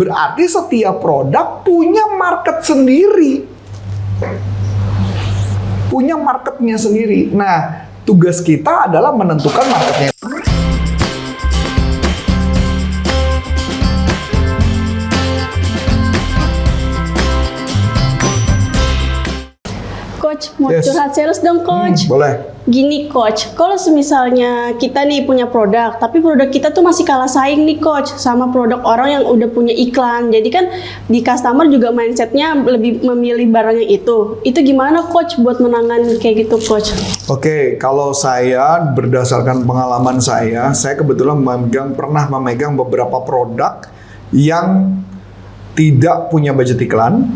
Berarti setiap produk punya market sendiri. Punya marketnya sendiri. Nah, tugas kita adalah menentukan marketnya. Coach, mau curhat sales dong, Coach. Boleh. Gini, Coach, kalau misalnya kita nih punya produk, tapi produk kita tuh masih kalah saing nih, Coach, sama produk orang yang udah punya iklan. Jadi kan di customer juga mindsetnya lebih memilih barang yang itu. Itu gimana, Coach, buat menangani kayak gitu, Coach? Oke, kalau saya berdasarkan pengalaman saya kebetulan pernah memegang beberapa produk yang tidak punya budget iklan.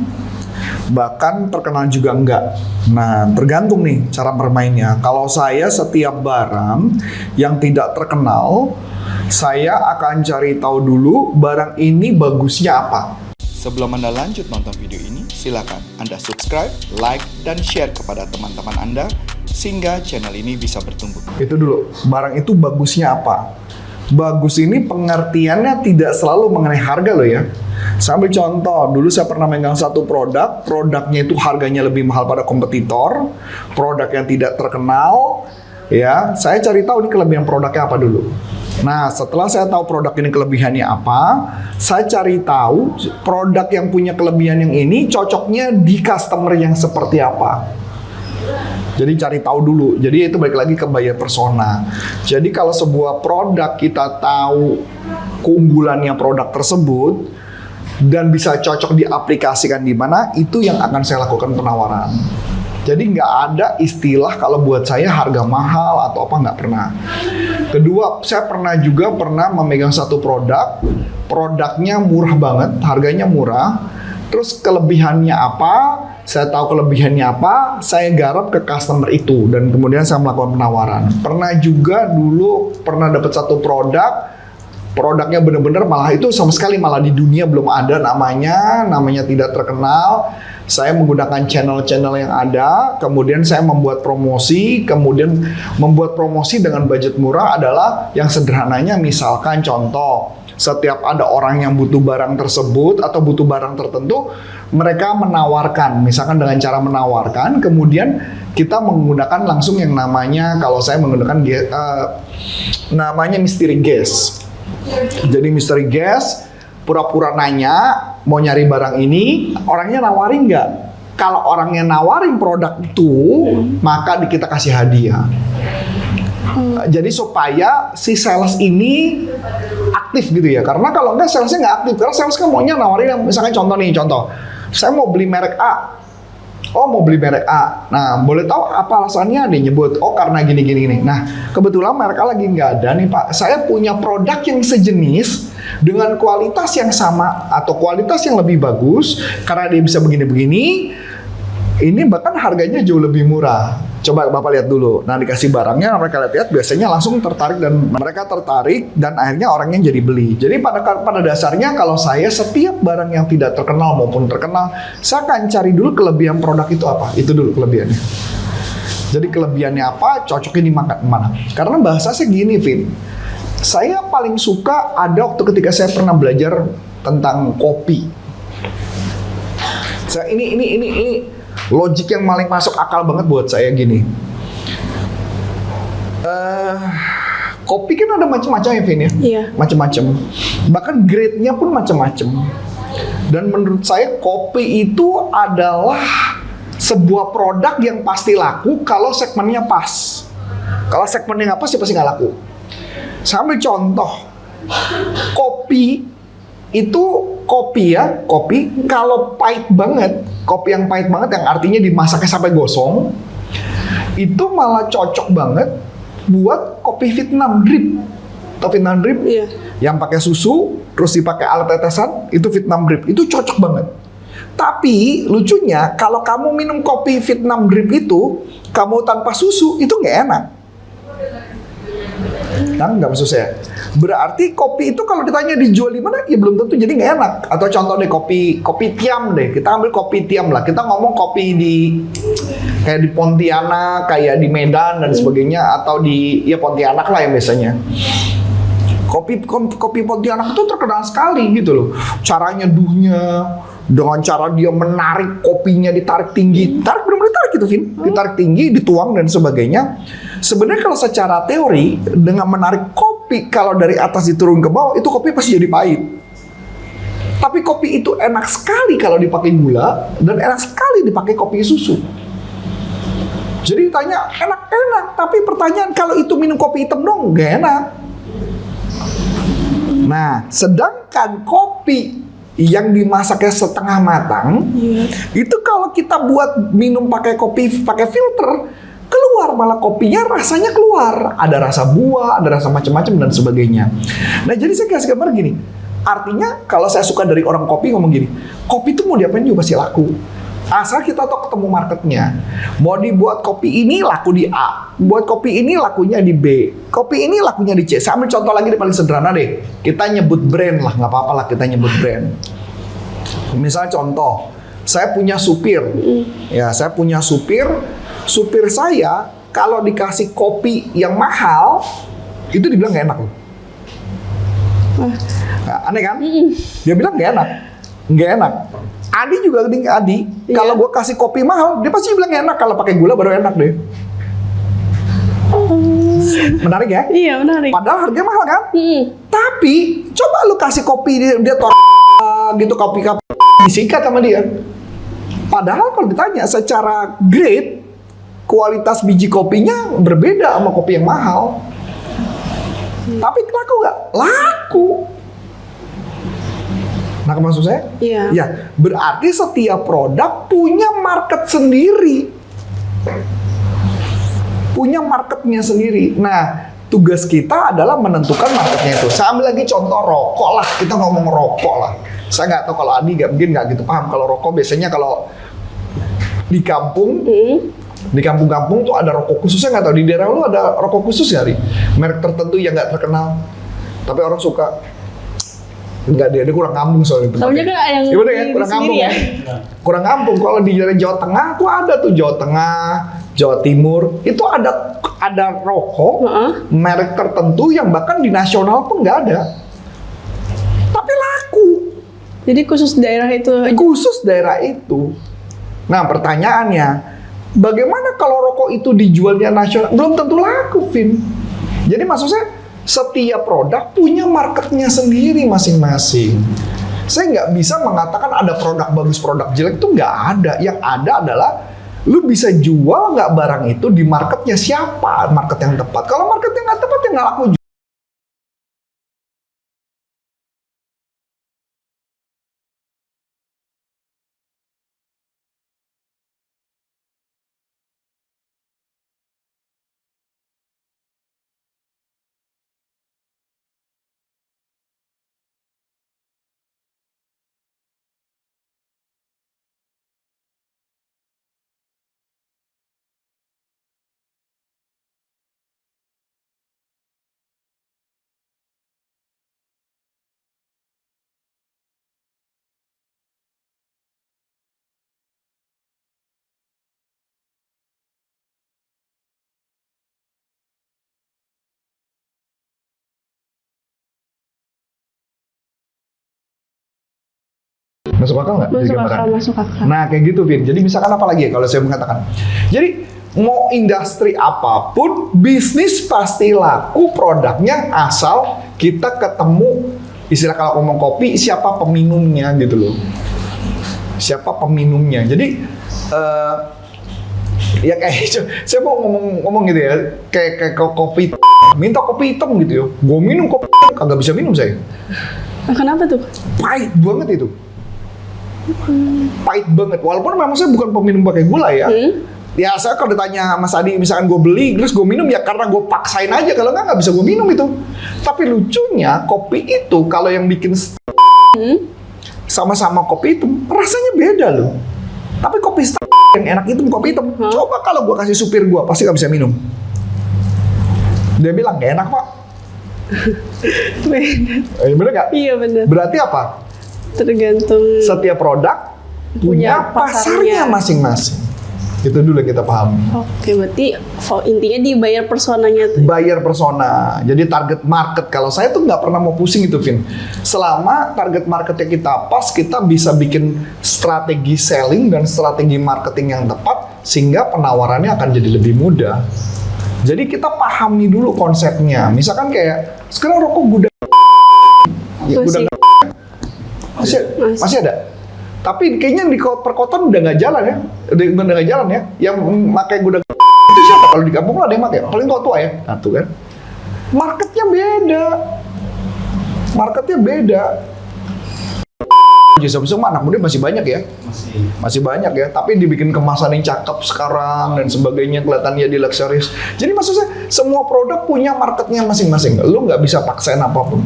Bahkan terkenal juga enggak. Nah, tergantung nih cara bermainnya. Kalau saya setiap barang yang tidak terkenal, saya akan cari tahu dulu barang ini bagusnya apa. Sebelum Anda lanjut nonton video ini, silakan Anda subscribe, like, dan share kepada teman-teman Anda sehingga channel ini bisa bertumbuh. Itu dulu, barang itu bagusnya apa? Bagus ini pengertiannya tidak selalu mengenai harga loh ya. Saya ambil contoh, dulu saya pernah megang satu produknya itu harganya lebih mahal pada kompetitor, produk yang tidak terkenal, ya. Saya cari tahu ini kelebihan produknya apa dulu. Nah, setelah saya tahu produk ini kelebihannya apa, saya cari tahu produk yang punya kelebihan yang ini cocoknya di customer yang seperti apa. Jadi cari tahu dulu. Jadi itu balik lagi ke buyer persona. Jadi kalau sebuah produk kita tahu keunggulannya produk tersebut dan bisa cocok diaplikasikan di mana, itu yang akan saya lakukan penawaran. Jadi nggak ada istilah kalau buat saya harga mahal atau apa, nggak pernah. Kedua, saya pernah memegang satu produknya murah banget, harganya murah. Terus kelebihannya apa? Saya tahu kelebihannya apa, saya garap ke customer itu dan kemudian saya melakukan penawaran. Pernah juga dulu dapat satu produknya benar-benar malah itu sama sekali malah di dunia belum ada namanya tidak terkenal. Saya menggunakan channel-channel yang ada, kemudian saya membuat promosi, dengan budget murah adalah yang sederhananya, misalkan contoh, setiap ada orang yang butuh barang tersebut atau butuh barang tertentu, mereka menawarkan, misalkan dengan cara menawarkan, kemudian kita menggunakan langsung yang namanya, kalau saya menggunakan namanya mystery guest. Jadi mystery guest, pura-pura nanya, mau nyari barang ini, orangnya nawarin nggak? Kalau orangnya nawarin produk itu, maka kita kasih hadiah. Jadi supaya si sales ini aktif gitu ya. Karena kalau enggak salesnya nggak aktif. Karena sales kan maunya nawarin yang misalkan contoh, saya mau beli merek A. Oh, mau beli merek A. Nah, boleh tahu apa alasannya? Dia nyebut, oh karena gini. Nah, kebetulan merek A lagi nggak ada nih Pak. Saya punya produk yang sejenis dengan kualitas yang sama atau kualitas yang lebih bagus. Karena dia bisa begini-begini. Ini bahkan harganya jauh lebih murah. Coba Bapak lihat dulu. Nah, dikasih barangnya, mereka lihat biasanya langsung tertarik dan akhirnya orangnya jadi beli. Jadi pada dasarnya kalau saya setiap barang yang tidak terkenal maupun terkenal, saya akan cari dulu kelebihan produk itu apa. Itu dulu kelebihannya. Jadi kelebihannya apa, cocoknya di mana. Karena bahasa saya gini, Vin. Saya paling suka ada waktu ketika saya pernah belajar tentang kopi. Saya ini logik yang paling masuk akal banget buat saya gini. Kopi kan ada macam-macam ya, Vin ya? Iya. Macam-macam. Bahkan grade-nya pun macam-macam. Dan menurut saya kopi itu adalah sebuah produk yang pasti laku kalau segmennya pas. Kalau segmennya nggak pas, ya pasti nggak laku. Saya ambil contoh. Kopi kalau pahit banget, kopi yang pahit banget yang artinya dimasaknya sampai gosong, itu malah cocok banget buat kopi Vietnam drip. Atau Vietnam drip? Iya. Yang pakai susu terus dipakai alat tetesan, itu Vietnam drip. Itu cocok banget. Tapi lucunya kalau kamu minum kopi Vietnam drip itu, kamu tanpa susu, itu nggak enak. Nah, nggak maksud saya. Berarti kopi itu kalau ditanya dijual di mana, ya belum tentu, jadi nggak enak. Atau contoh deh kopi tiam deh. Kita ambil kopi tiam lah. Kita ngomong kopi kayak di Pontianak, kayak di Medan dan sebagainya, atau di Pontianak lah yang biasanya. Kopi Pontianak itu terkenal sekali gitu loh. Cara nyeduhnya, dengan cara dia menarik kopinya, ditarik tinggi, benar-benar ditarik gitu, Vin, ditarik tinggi, dituang dan sebagainya. Sebenarnya kalau secara teori dengan menarik kopi kalau dari atas diturun ke bawah itu kopi pasti jadi pahit. Tapi kopi itu enak sekali kalau dipakai gula dan enak sekali dipakai kopi susu. Jadi ditanya enak-enak, tapi pertanyaan kalau itu minum kopi hitam dong, gak enak. Nah, sedangkan kopi yang dimasaknya setengah matang, itu kalau kita buat minum pakai filter, keluar malah kopinya rasanya keluar. Ada rasa buah, ada rasa macam-macam dan sebagainya. Nah, jadi saya kasih gambar gini. Artinya kalau saya suka dari orang kopi ngomong gini, kopi itu mau diapain juga pasti laku. Asal kita tahu ketemu marketnya. Mau dibuat kopi ini laku di A, buat kopi ini lakunya di B, kopi ini lakunya di C. Saya ambil contoh lagi yang paling sederhana deh. Kita nyebut brand lah, nggak apa-apa lah kita nyebut brand. Misalnya contoh, saya punya supir. Ya, saya punya supir. Supir saya kalau dikasih kopi yang mahal, itu dibilang nggak enak loh. Nah, aneh kan? Dia bilang nggak enak. Adi juga Adi. Kalau gue kasih kopi mahal, dia pasti bilang enak. Kalau pakai gula baru enak deh. Menarik ya? Iya, menarik. Padahal harganya mahal kan? Tapi coba lu kasih kopi dia gitu, kopi disikat sama dia. Padahal kalau ditanya secara grade, kualitas biji kopinya berbeda sama kopi yang mahal. Tapi laku nggak? Laku. Nah, maksud saya? Iya. Ya, berarti setiap produk punya market sendiri. Punya marketnya sendiri. Nah, tugas kita adalah menentukan marketnya itu. Saya ambil lagi contoh rokok lah. Kita ngomong rokok lah. Saya nggak tahu kalau Adi mungkin nggak gitu paham. Kalau rokok biasanya kalau di kampung, di kampung-kampung tuh ada rokok khususnya, nggak tahu di daerah lu ada rokok khusus nggak, Ri? Merek tertentu yang nggak terkenal, tapi orang suka. Enggak, dia kurang kampung soalnya. Tahunya kan yang ya, kurang kampung ya. Kurang kampung. Kalau di daerah Jawa Tengah tuh ada tuh, Jawa Tengah, Jawa Timur, itu ada rokok merek tertentu yang bahkan di nasional pun nggak ada. Tapi laku. Jadi khusus daerah itu. Khusus daerah itu. Nah, pertanyaannya, bagaimana kalau rokok itu dijualnya nasional? Belum tentu laku, Vin. Jadi maksud saya, setiap produk punya marketnya sendiri masing-masing. Saya nggak bisa mengatakan ada produk bagus, produk jelek, itu nggak ada. Yang ada adalah lu bisa jual nggak barang itu di marketnya siapa, market yang tepat. Kalau market yang nggak tepat, ya nggak laku. Masuk akal nggak? Masuk akal. Nah, kayak gitu, Vin. Jadi misalkan apa lagi ya kalau saya mengatakan? Jadi mau industri apapun, bisnis pasti laku produknya asal kita ketemu, istilah kalau ngomong kopi, siapa peminumnya gitu loh. Siapa peminumnya. Jadi ya kayak saya mau ngomong gitu ya, kayak kopi, minta kopi hitam gitu ya. Gue minum kopi, kagak bisa minum saya. Kenapa tuh? Pahit banget itu. Pahit banget, walaupun memang saya bukan peminum pakai gula ya. Ya saya kalau ditanya Mas Adi, misalkan gue beli terus gue minum ya karena gue paksain aja, kalau nggak bisa gue minum itu. Tapi lucunya kopi itu kalau yang bikin sama-sama kopi itu rasanya beda loh. Tapi kopi yang enak itu kopi hitam. Coba kalau gue kasih supir gue pasti nggak bisa minum. Dia bilang nggak enak, Pak. Bener nggak? Iya bener. Berarti apa? Tergantung Setiap produk punya pasarnya masing-masing. Itu dulu yang kita pahami. Oke, berarti intinya di buyer personanya tuh. Buyer persona, jadi target market. Kalau saya tuh nggak pernah mau pusing itu, Vin. Selama target marketnya kita pas, kita bisa bikin strategi selling dan strategi marketing yang tepat, sehingga penawarannya akan jadi lebih mudah. Jadi kita pahami dulu konsepnya. Misalkan kayak sekarang rokok gudang, ya, gudang masih ada. Tapi kayaknya di perkotaan udah nggak jalan ya, udah nggak jalan ya. Yang pakai gudang itu siapa? Kalau di kampung lah ada yang pakai, paling tua-tua ya, satu kan. Marketnya beda. Bisa anak muda masih banyak ya, masih banyak ya. Tapi dibikin kemasan yang cakep sekarang dan sebagainya, kelihatannya di luxurious. Jadi maksudnya semua produk punya marketnya masing-masing. Lu nggak bisa paksain apapun.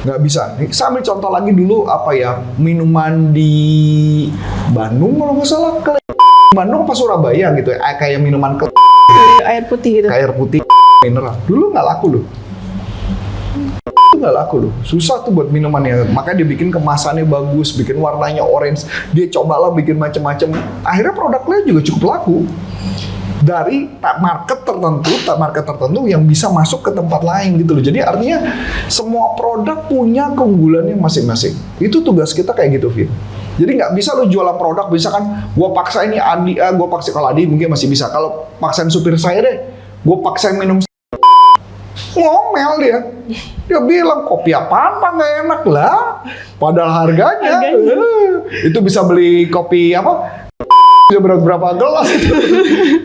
Nggak bisa. Saya ambil contoh lagi dulu apa ya, minuman di Bandung kalau nggak salah, Bandung apa Surabaya gitu ya, kayak minuman Air putih gitu. air putih mineral. Dulu nggak laku loh. Nggak laku loh, susah tuh buat minumannya. Makanya dia bikin kemasannya bagus, bikin warnanya orange. Dia cobalah bikin macam-macam. Akhirnya produknya juga cukup laku. Dari market tertentu yang bisa masuk ke tempat lain gitu loh. Jadi artinya semua produk punya keunggulannya masing-masing. Itu tugas kita kayak gitu, Vin. Jadi nggak bisa lo jualan produk, misalkan gue paksa ini Adi, gue paksa, kalau Adi mungkin masih bisa. Kalau paksain supir saya deh, gue paksain minum, ngomel dia. Dia bilang kopi apaan pak, nggak enak lah. Padahal harganya. Itu bisa beli kopi apa? Bisa berapa gelas itu.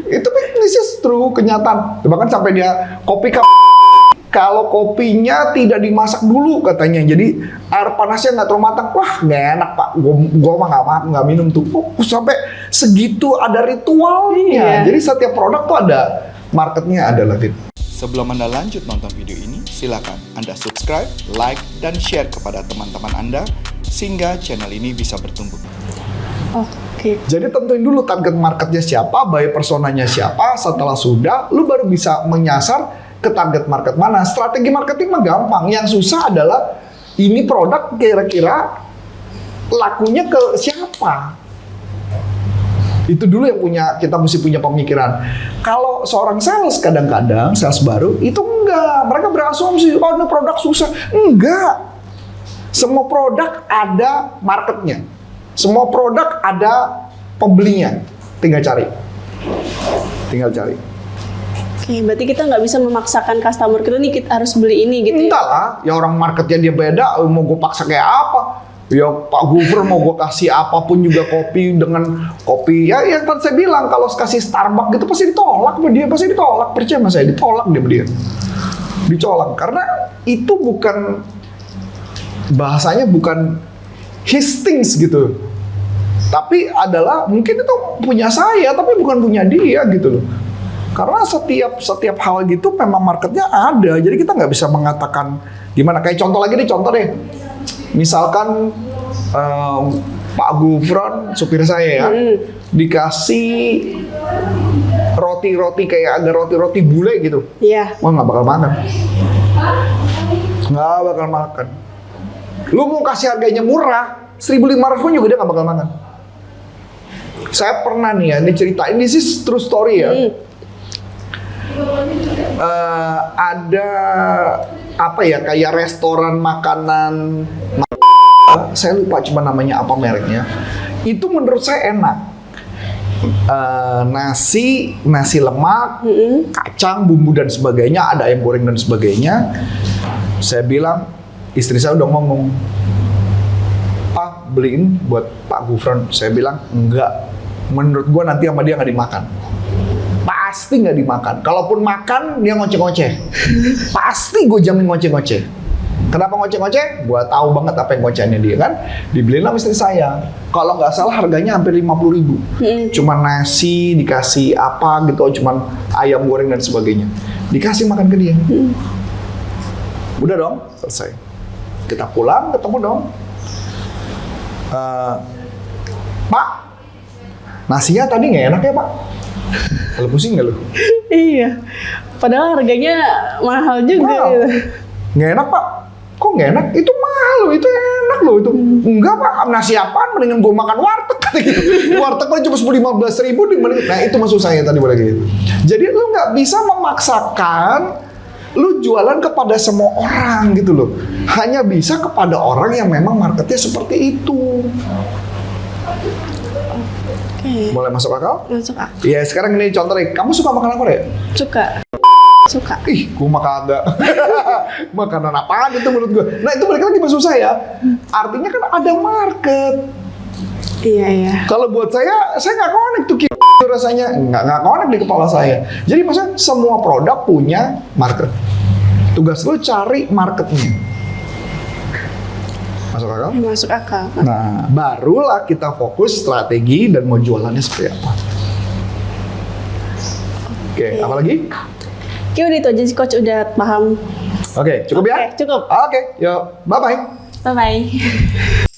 Itu this is true, kenyataan. Bahkan sampai dia kopi kalau kopinya tidak dimasak dulu katanya, jadi air panasnya nggak terlalu matang. Wah nggak enak pak, gue mah nggak minum tuh. Sampai segitu ada ritualnya. Jadi setiap produk tuh ada marketnya, ada lah. Sebelum Anda lanjut nonton video ini, silakan Anda subscribe, like, dan share kepada teman-teman Anda sehingga channel ini bisa bertumbuh. Oke. Jadi tentuin dulu target marketnya siapa, buyer personanya siapa. Setelah sudah, lu baru bisa menyasar ke target market mana. Strategi marketing mah gampang. Yang susah adalah ini produk kira-kira lakunya ke siapa. Itu dulu yang kita mesti punya pemikiran. Kalau seorang sales kadang-kadang, sales baru, itu enggak. Mereka berasumsi, oh ini produk susah. Enggak. Semua produk ada marketnya. Semua produk ada pembelinya. Tinggal cari. Oke, berarti kita nggak bisa memaksakan customer kita nih, kita harus beli ini gitu Entah lah, ya orang marketnya dia beda, mau gue paksa kayak apa. Ya Pak Gubernur mau gue kasih apapun juga kopi dengan kopi. Ya yang tadi saya bilang, kalau kasih Starbucks gitu pasti ditolak sama dia. Pasti ditolak, percaya sama saya, ditolak dia. Ditolak, karena itu bukan, bahasanya bukan his things gitu. Tapi adalah, mungkin itu punya saya, tapi bukan punya dia gitu loh. Karena setiap hal gitu memang marketnya ada. Jadi kita nggak bisa mengatakan gimana. Kayak contoh deh. Misalkan Pak Gufron, supir saya ya, dikasih roti-roti kayak ada roti-roti bule gitu. Iya. Wah nggak bakal makan. Nggak bakal makan. Lu mau kasih harganya murah, 1.500 pun juga dia nggak bakal makan. Saya pernah nih ya, ini ceritain, this is true story ya. Ada apa ya, kayak restoran makanan, saya lupa cuma namanya apa mereknya. Itu menurut saya enak. Nasi lemak, kacang, bumbu dan sebagainya, ada ayam goreng dan sebagainya. Saya bilang, istri saya udah ngomong, Pak beliin buat Pak Gufron. Saya bilang enggak. Menurut gua nanti sama dia nggak dimakan. Pasti nggak dimakan. Kalaupun makan, dia ngoceh-ngoceh. Pasti gue jamin ngoceh-ngoceh. Kenapa ngoceh-ngoceh? Gue tahu banget apa yang ngocehnya dia kan. Dibeliin lah istri saya. Kalau nggak salah harganya hampir 50.000. Cuman nasi, dikasih apa gitu, cuman ayam goreng dan sebagainya. Dikasih makan ke dia. Udah dong, selesai. Kita pulang, ketemu dong. Pak, nasinya tadi nggak enak ya Pak? Kalau pusing nggak lu? Iya. Padahal harganya mahal juga. Mahal. Gitu. Nggak enak Pak? Kok nggak enak? Itu mahal loh, itu enak loh itu. Enggak Pak, nasi apaan? Mendingan gue makan warteg. gitu. Warteg paling cuma 15.000 dibanding. Nah itu maksud saya tadi balik gitu. Jadi lu nggak bisa memaksakan lu jualan kepada semua orang gitu loh. Hanya bisa kepada orang yang memang marketnya seperti itu. Oke. Boleh masuk akal? Masuk ah. Ya sekarang ini contoh nih, kamu suka makanan Korea? Suka. Ih, gua mah kagak. Makanan apaan itu menurut gua? Nah itu balik lagi maksud saya. Artinya kan ada market. Iya. Kalau buat saya nggak connect tuh rasanya. Nggak connect di kepala saya. Jadi maksudnya semua produk punya market. Tugas lu cari marketnya. Masuk akal? Masuk akal. Nah, barulah kita fokus strategi dan mau jualannya seperti apa. Oke, apa lagi? Oke, udah itu aja sih Coach, udah paham. Oke, cukup ya? Oke, cukup. Oke, yuk, bye-bye. Bye-bye.